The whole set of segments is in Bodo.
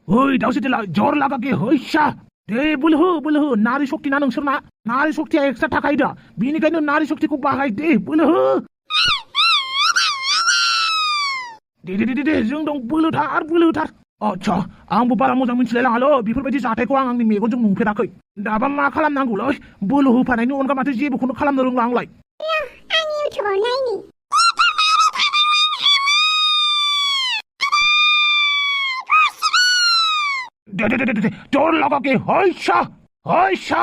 ओइ दाउसितेला जर लागाके हैसा दे बोलो नारी शक्ति ना नोंसोरना नारी शक्तिया एक्सट्रा थाखायो दा बिनिखायनो नारी शक्तिखौ बाहाय दे बोलो दे जों दं बोलोथार अच्छा आंबो बारा मोजां मिथिलाय लाङालै बेफोरबायदि जाथायखौ आं आंनि मेगनजों नुफेराखै दाबा मा खालामनांगौलै बोलो होफानायनि अनगा माथो जेबोखौनो खालामनो रोंला आंलाय आं इउटिउबाव नायनि दे जर लागाके हैसा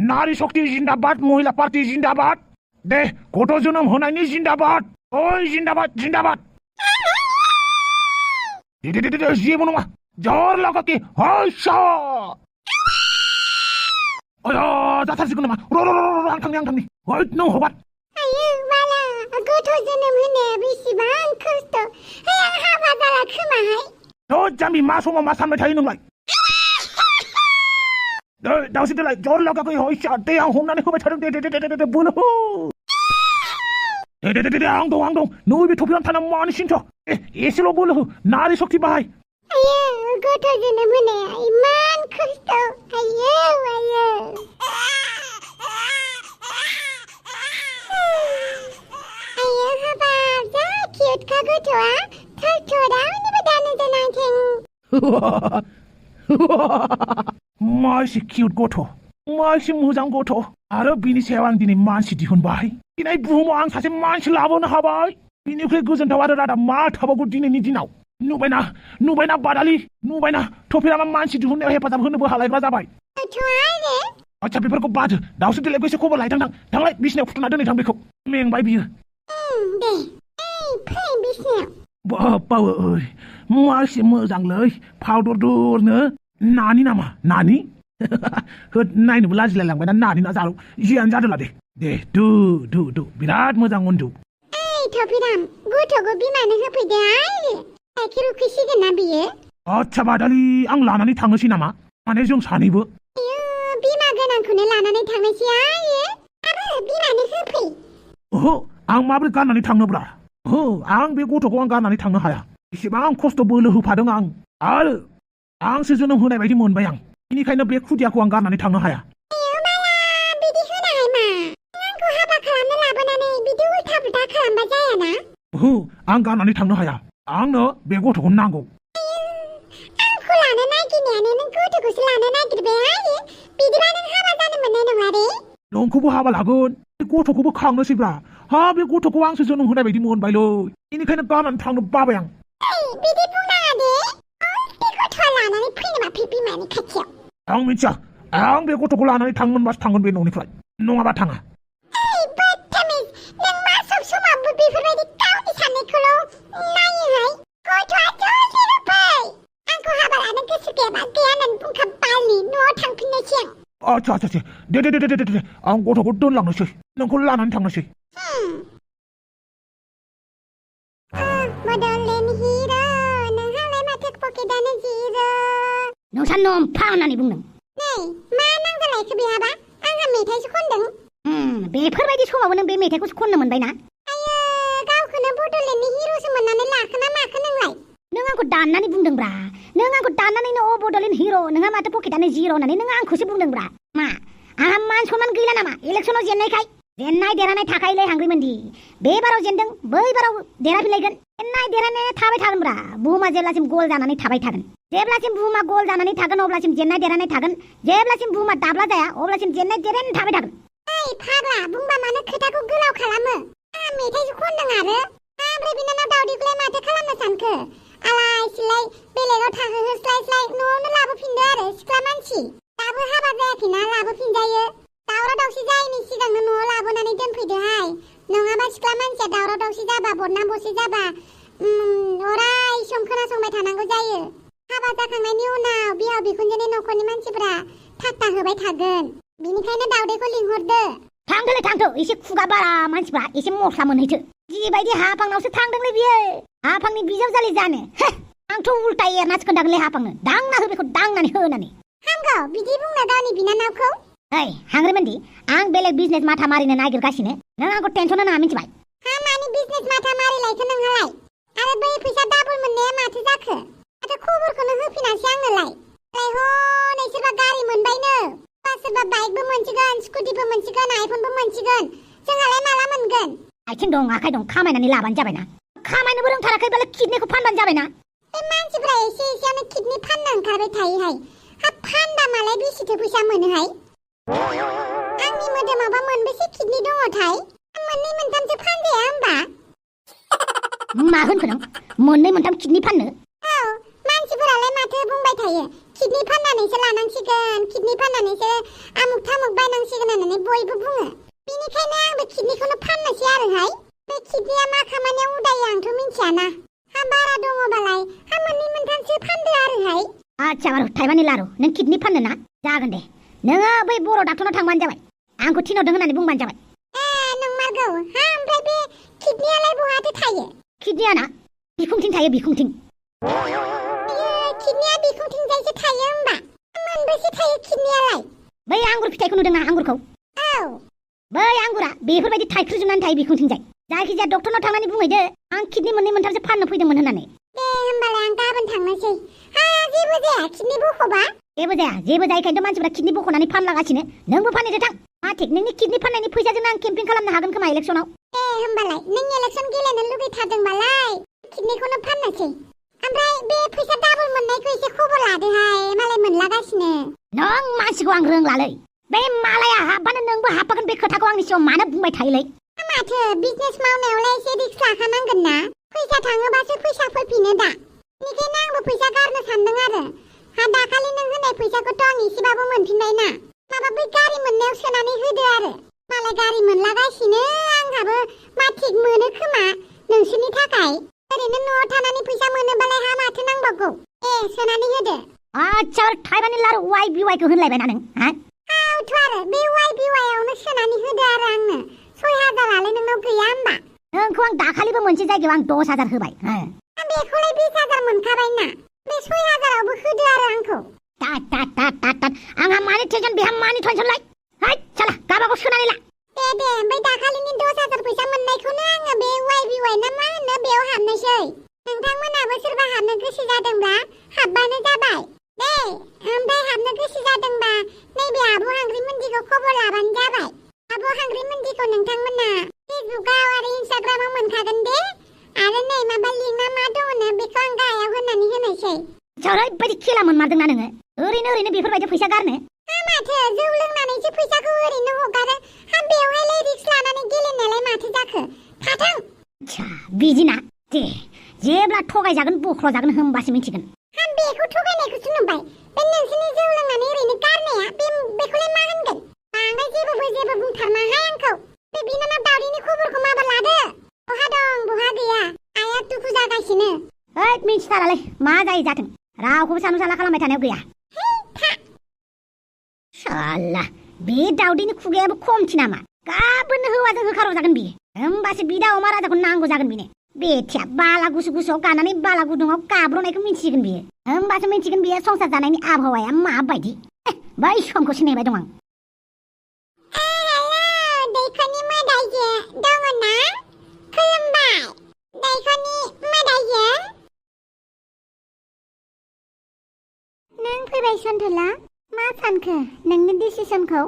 नारी शक्ति जिंदाबाद महिला पार्टी जिंदाबाद दे गथ' जोनोम होनायनि जिंदाबाद ओइ जिंदाबाद दे जेबो नङा जर लागाके हैसा आया जाथारसिगोन नामा र' आं थांनि हैद नों हगार आयो बाला गथ' जोनोम होनाया बेसेबां खस्थ' आं हाबा जाला खोमाहाय थ' जाम्बि मा समाव मा सानबाय थायो नोंलाय दाउसितेलाय जर लागाके हैसा दे आं हमनानै होबाय थादों दे बोलो दे आं दं नैबे टपिराम थाना मानो सिन्थ' एसेल' बोलो हो नारी शक्ति बाहाय आयो गथ' जोनोम होनाया इमान खस्थ' आयो हाबाब जा किउटखा गथ'आ थरथरा आंनिबो दानो जानांथों मासे किउट गथ' मासे मोजां गथ' आरो बिनि सायाव आं दिनै मानसि दिहुनबाय दिनै बुहुमाव आं सासे मानसि लाबोनो हाबाय बिनिफ्राय गोजोनथाव आरो रादाब मा थाबावगौ दिनैनि दिनाव नुबायना बादालि नुबायना टपिरामा मानसि दिहुननायाव हेफाजाब होनोबो हालायग्रा जाबाय आच्छा बेफोरखौ बादो दाउसितेलायखौ एसे खबर लायथां थांलाय बिसिनायाव फुथुना दोनैथां बेखौ मेंबाय बियो दे फै बिसिनायाव बाबा ओइ मासे मोजांलै फावदरनो नानि नामा नानि होद नायनोबो लाजिलाय लांबायना नानि ना जारौ जियानो जादोला दे दु बिराद मोजां उन्दु टपिराम गथ'खौ बिमानो होफैदो आइ गाइखेर उखैसिगोन ना बियो आच्छा बादालि आं लानानै थांनोसै नामा माने जों सानैबो बिमा गोनांखौनो लानानै थांनोसै आइ आरो बिमानो होफै ओहो आं माबोरै गारनानै थांनोब्रा आं बे गथ'खौ आं गारनानै थांनो हाया एसेबां खस्थ' बोलो होफादों आं आरो आंसो जोनोम होनाय बायदि मोनबाय आं बेनिखायनो बे खुदियाखौ आं गारनानै थांनो हाया बिदि होनाय मा आंखौ हाबा खालामनो लाबोनानै बिदि उल्था पुल्था खालामबा जायाना आं गारनानै थांनो हाया आंनो बे गथ'खौ नांगौ आंखौ लानो नागिरनायानो नों गथ'खौसो लानो नागिरबाय आइ बिदिबा नों हाबा जानो मोननाय नङा रे नोंखौबो हाबा लागोन बे गथ'खौबो खांनोसैब्रा बे गथ'खौ आंसो जोनोम होनाय बायदि मोनबायलै बेनिखायनो गारनानै थांनो बाबाय आं बिदि बुंनाङा दे बे गथ'आ लानानै फैनो माफै बिमानि खाथियाव आं मिथिया आं बे गथ'खौ लानानै थांनो मोनबासो थांगोन बे न'निफ्राय नङाबा थाङा नों मा सब समावबो बेफोरबायदि गावनि साननायखौल' नायोहाय गथ'आ जल्दि होफै आंखौ हाबा लानो गोसो गैयाबा गैया होननानै बुंखाबायनि न'आव थांफिननोसै आं आच्छा दे आं गथ'खौ दोनलांनोसै नोंखौ लानानै थांनोसै बड'लेण्ड हिर' नोंहालाय माथो पकेटानो जिर' नोंसा नम्फा होननानै बुंदों नै मा नांगौलायखो बेहाबा आंहा मेथाइसो खनदों बेफोरबायदि समावबो नों बे मेथाइखौसो खननो मोनबायना आयो गावखौनो बड'लेण्डनि हिर'सो मोननानै लाखोना माखो नोंलाय नों आंखौ दाननानै बुंदोंब्रा नों आंखौ दाननानैनो बड'लेण्ड हिर' नोंहा माथो पकेटानो जिर' होननानै नों आंखौसो बुंदोंब्रा मा आंहा मान सनमान गैला नामा इलेक्सनाव जेननायखाय जेननाय देरहानाय थाखायोलै हांग्रिमोनदि बे बाराव जेनदों बै बाराव देरहाफिनलायगोन जेननाय देरहानाया थाबाय थागोनब्रा बुहुमा जेब्लासिम गल जानानै थाबाय थागोन जेब्लासिम बुहुमा गल जानानै थागोन अब्लासिम जेननाय देरहानाय थागोन जेब्लासिम बुहुमा दाब्ला जाया अब्लासिम जेननाय देरहानाय थाबाय थागोन ओइ फाग्ला बुंबा मानो खोथाखौ गोलाव खालामो आं मेथाइसो खनदों आरो ओमफ्राय बिनानाव दावदैखौलाय माथो खालामनो सानखो आलाय सिलाय बेलेगाव थाहोस्लायस्लाय न'आवनो लाबोफिनदो आरो सिख्ला मानसि दाबो हाबा जायाखैना लाबोफिनजायो दावराव दावसि जायैनि सिगांनो न'आव लाबोनानै दोनफैदोहाय नङाबा सिख्ला मानसिया दावराव दावसि जाबा बदनाम बसि जाबा अराय सम खोनासंबाय थानांगौ जायो हाबा जाखांनायनि उनाव बिहाव बिखुनजोनि न'खरनि मानसिफोरा थाट्टा होबाय थागोन बिनिखायनो दावदैखौ लिंहरदो थांथो एसे खुगा बारा मानसिफ्रा एसे मस्ला मोनहैथो जिबायदि हाफांनावसो थांदोंलै बियो हाफांनि बिजावजालि जानो आंथ' उल्टा एरनासो खोन्थागोनलै हाफांनो दांना हो बेखौ दांनानै हो होननानै हामगौ बिदि बुंनो गावनि बिनानावखौ ओइ हांग्रिमोनदि आं बेलेग बिजनेस माथा मारिनो नागिरगासिनो नों आंखौ टेनसन होनाङा मिथिबाय मानि बिजनेस माथा मारिलायखो नोंहालाय आरो बै फैसा डाबल मोननाया माथो जाखो माथो खबरखौनो होफिना मोनासै आंनोलाय हनै सोरबा गारि मोनबायनो सोरबा बाइकबो मोनसिगोन स्कुटिबो मोनसिगोन आइफनबो मोनसिगोन जोंहालाय माला मोनगोन आथिं दं आखाइ दं खामायनानै लाबानो जाबायना खामायनोबो रोंथाराखैबालाय किडनिखौ फानबानो जाबायना बे मानसिफ्रा एसे एसेयावनो किडनि फाननो ओंखारबाय थायोहाय फानबा मालाय बेसेथो फैसा मोनोहाय आंनि मोदोमावबा मोनबेसे किडनि दङथाय मोननै मोनथामसो फानजाया होमबा मा होनखो नों मोननै मोनथाम किडनि फाननो औ मानसिफोरालाय माथो बुंबाय थायो किडनि फाननानैसो लानांसिगोन किडनि फाननानैसो आमुक थामुक बायनांसिगोन होननानै बयबो बुङो बेनिखायनो आंबो किडनिखौनो फाननोसै आरोहाय बे किडनिया मा खामानियाव उदायो आंथ' मिन्थियाना बारा दङबालाय मोननै मोनथामसो फानदो आरोहाय आच्छा बारु थाइबानि लारु नों किडनि फाननो ना जागोन दे नोङो बै बर' डाक्टरनाव थांबानो जाबाय आंखौ थिनहरदों होननानै बुंबानो जाबाय नंमारगौ ओमफ्राय बे किडनियालाय बहाथो थायो किडनिया ना बिखुंथिं थायो बिखुंथिं किडनिया बिखुंथिंजायसो थायो होमबा मोनबेसे थायो किडनियालाय बै आंगुर फिथाइखौ नुदोंना आंगुरखौ औ बै आंगुरा बेफोरबायदि थाइख्रुजोबनानै थायो बिखुंथिंजाय जायखिजाया डक्टरनाव थांनानै बुंहैदो आं किडनि मोननै मोनथामसो फाननो फैदोंमोन होननानै दे होमबालाय आं गाबोन थांनोसै जेबो जाया किडनि बख'बा जेबो जायैखायनोथ' मानसिफ्रा किडनि बख'नानै फानलागासिनो नोंबो फानहैदो थां मा थिक नोंनि किडनि फाननायनि फैसाजोंनो आं केम्पिं खालामनो हागोन खोमा इलेक्सनाव होमबालाय नों इलेक्सन गेलेनो लुगैथारदोंबालाय किडनिखौनो फाननोसै ओमफ्राय बे फैसा डाबल मोननायखौ एसे खबर लादोहाय मालाय मोनलागासिनो नों मानसिखौ आं रोंलालै बे मालाया हाबबानो नोंबो हाबफागोन बे खोथाखौ आंनि सिगाङाव मानो बुंबाय थायोलै माथो बिजनेस मावनायावलाय एसे रिस्क लाखानांगोन ना फैसा थाङोबासो फैसा फैफिनो दा बेनिखायनो आंबो फैसा गारनो सानदों आरो दाखालि नों होनाय फैसाखौथ' आं एसेबाबो मोनफिनबाय ना माबा बै गारि मोननायाव सोनानै होदो आरो मालाय गारि मोनलागासिनो आंहाबो मा थिक मोनो खोमा नोंसोरनि थाखाय ओरैनो न'आव थानानै फैसा मोनोबालाय माथो नांबावगौ सोनानै होदो आच्छा थाइबानि लारु वाइ बिवाइखौ होनलायबायना नों औथ' आरो बे वाइ बिवाइआवनो सोनानै होदो आरो आंनो 6,000आलाय नोंनाव गैया होमबा नोंखौ आं दाखालिबो मोनसे जायगायाव आं 10,000 होबाय बेखौलाय 20,000 मोनखाबाय ना बे 6,000आवबो होदो आरो आंखौ आंहा मानि टेनसन बेहा मानि टेनसनलाय हाय साला गाबागाव सोनानै ला दे ओमफ्राय दाखालिनि 10,000 फैसा मोननायखौनो आङो बे वाइ बिवाइ ना मा होनो बेयाव हाबनोसै नोंथांमोनाबो सोरबा हाबनो गोसो जादोंब्ला हाबबानो जाबाय दे ओमफ्राय हाबनो गोसो जादोंबा नैबे आब' हांग्रिमोनदिखौ खबर लाबानो जाबाय आब' हांग्रिमोनदिखौ नोंथांमोना फेसबुकआव आरो इन्स्टाग्रामाव मोनखागोन दे आरो नै माबा लिंकआ मा दङनो बेखौ आं गाहायाव होनानै होनोसै ओरैबायदि खेला मोनमारदोंना नोङो ओरैनो बेफोरबायदि फैसा गारनो माथो जौ लोंनानैसो फैसाखौ ओरैनो हगारो बेवहायलाय रिक्स लानानै गेलेनायालाय माथो जाखो थाथों आच्छा बिदिना दे जेब्ला थगायजागोन बख्ल'जागोन होमबासो मिथिगोन बेखौ थगायनायखौसो नुबाय बे नोंसोरनि जौ लोंनानै ओरैनो गारनाया बेखौलाय मा होनगोन बांद्राय जेबो बुंथारनाहाय आंखौ बे बिनानाव दावदैनि खबरखौ माबा लादो बहा दं बहा गैया आइया दुखु जागासिनो मिथिथारालै मा जायो जाथों रावखौबो सानू सानला खालामबाय थानायाव गैया साला बे दावदैनि खुगायाबो खमथि नामा गाबोननो हौवाजों होखारहरजागोन बियो होमबासो बिदा अमा राजाखौ नांगौ जागोन बिनो बेथिया बाला गुसुआव गानानै बाला गुदुङाव गाब्र'नायखौ मिथिगोन बियो होमबासो मिथिगोन बियो संसार जानायनि आबहावाया माबायदि बै समखौसो नेबाय दं आं दैखरनि मोदाइजो दङ ना खुलुमबाय दैखरनि मोदाइजो नों फैबाय सन्थला मा सानखो नोंनि डिसिसनखौ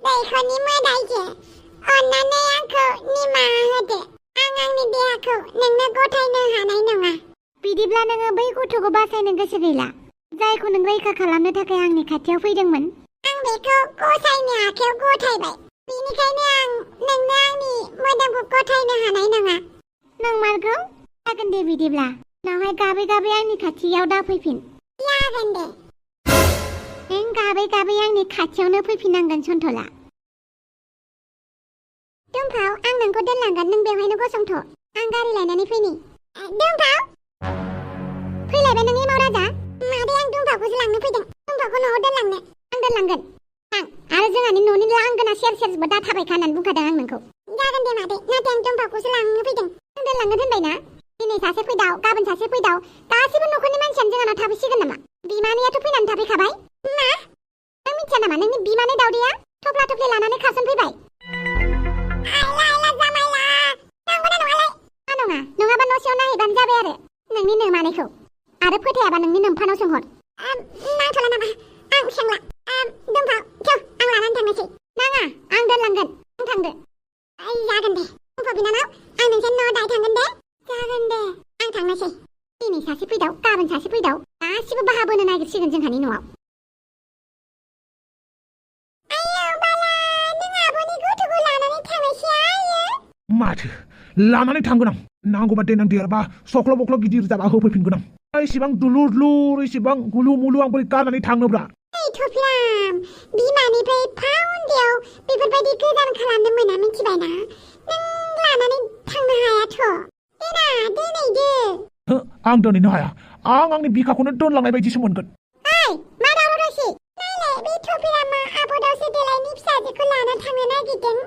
दैखरनि मोदाइजो अन्नानै आंखौ निमाहा होदो आं आंनि देहाखौ नोंनो गथायनो हानाय नङा बिदिब्ला नोङो बै गथ'खौ बासायनो गोसो गैला जायखौ नों रैखा खालामनो थाखाय आंनि खाथियाव फैदोंमोन आं बेखौ गसाइनि आखायाव गथायबाय बेनिखायनो आं नोंनो आंनि मोदोमखौ गथायनो हानाय नङा नंमारगौ जागोन दे बिदिब्ला उनावहाय गाबै गाबै आंनि खाथियाव दा फैफिन जागोन दे नों गाबै गाबै आंनि खाथियावनो फैफिननांगोन सन्थला दुम्फाव आं नोंखौ दोनलांगोन नों बेवहायनो गसंथ' आं गारि लायनानै फैनि दुम्फाव फैलायबाय नों एमाव राजा मादै आं दुम्फावखौसो लांनो फैदों दुम्फावखौ न'आव दोनलांनो आं दोनलांगोन आं आरो जोंहानि न'नि लांगोना सेर दा थाबायखा होननानै बुंखादों आं नोंखौ जागोन दे मादै नाथाय आं दुम्फावखौसो लांनो फैदों आं दोनलांगोन होनबायना दिनै सासे फैदाव गाबोन सासे फैदाव गासैबो न'खरनि मानसियानो जोंहानाव थाफैसिगोन नामा बिमानैयाथ' फैनानै थाफैखाबाय मा नों मिथिया नामा नोंनि बिमानै दावदैया थफ्ला थफ्लि लानानै खारसनफैबाय नङाबा न' सिङाव नायहैबानो जाबाय आरो नोंनि नोमानैखौ आरो फोथायाबा नोंनि नोमफानाव सोंहर नांथ'ला नामा आं खेंला दुमफाव थौ आं लानानै थांनोसै नाङा आं दोनलांगोन नों थांदो जागोन दे दुमफाव बिनानाव आं नोंसोर न' दाय थांगोन दे जागोन दे आं थांनोसै दिनै सासे फैदाव गाबोन सासे फैदाव गासिबो बाहा बोनो नागिरसिगोन जोंहानि न'आव आयौ बाला नों आब'नि गथ'खौ लानानै थांनायसै आयो माथो लानानै थांगोन आं नांगौबा देनां देरबा सख्ल' बख्ल' गिदिर जाबा होफैफिनगोन आं इसेबां दुलुर लुर इसेबां गुलु मुलु आं बोरै गारनानै थांनोब्रा थ'फिराम बिमानिफ्राय फाउन्देयाव बेफोरबायदि गोदान खालामनो मोना मिथिबायना नों लानानै थांनो हायाथ' देना दोनैदो आं दोनैनो हाया आं आंनि बिखाखौनो दोनलांनाय बायदिसो मोनगोन ओइ मा दावरावसै नायलाय बे थ'फिरामा आबदावसो देलायनि फिसाजोखौ लाना थांनो नागिरदों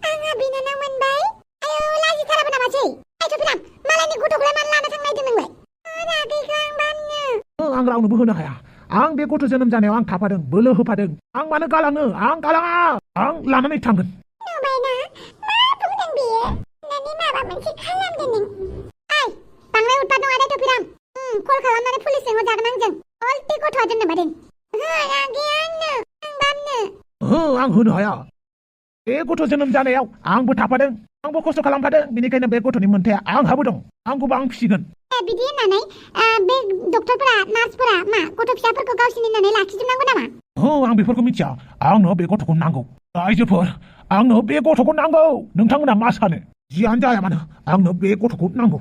आंहा बिनानाव मोनबाय आयौ लाजिथाराबो नामासै ओइ थ'फिराम मालायनि गथ'खौलाय मानो लाना थांनो नागिरदों नोंलाय रागैखौ आं बामनो आं रावनोबो होनो हाया आं बे गथ' जोनोम जानायाव आं थाफादों बोलो होफादों आं मानो गालाङो आं गालाङा आं लानानै थांगोन नुबायना मा बुंदों बेयो होननानै माबा मोनसे खालामदों नों ओइ बांद्राय उतपात नङा दे थ'फिराम कल खालामनानै पुलिस लिंहरजागोन आंजों अलटि गथ'आ दोननो बादों रागे आंनो आं बामनो आं होनो हाया बे गथ' जोनोम जानायाव आंबो थाफादों आंबो खस्थ' खालामफादों बेनिखायनो बे गथ'नि मोन्थाया आंहाबो दं आंखौबो आं फिसिगोन बिदि होननानै बे डक्टरफोरा नार्सफोरा मा गथ' फिसाफोरखौ गावसिनि होननानै लाखिजोबनांगौ नामा आं बेफोरखौ मिथिया आंनो बे गथ'खौ नांगौ आइजोफोर आंनो बे गथ'खौ नांगौ नोंथांमोना मा सानो जियानो जाया मानो आंनो बे गथ'खौ नांगौ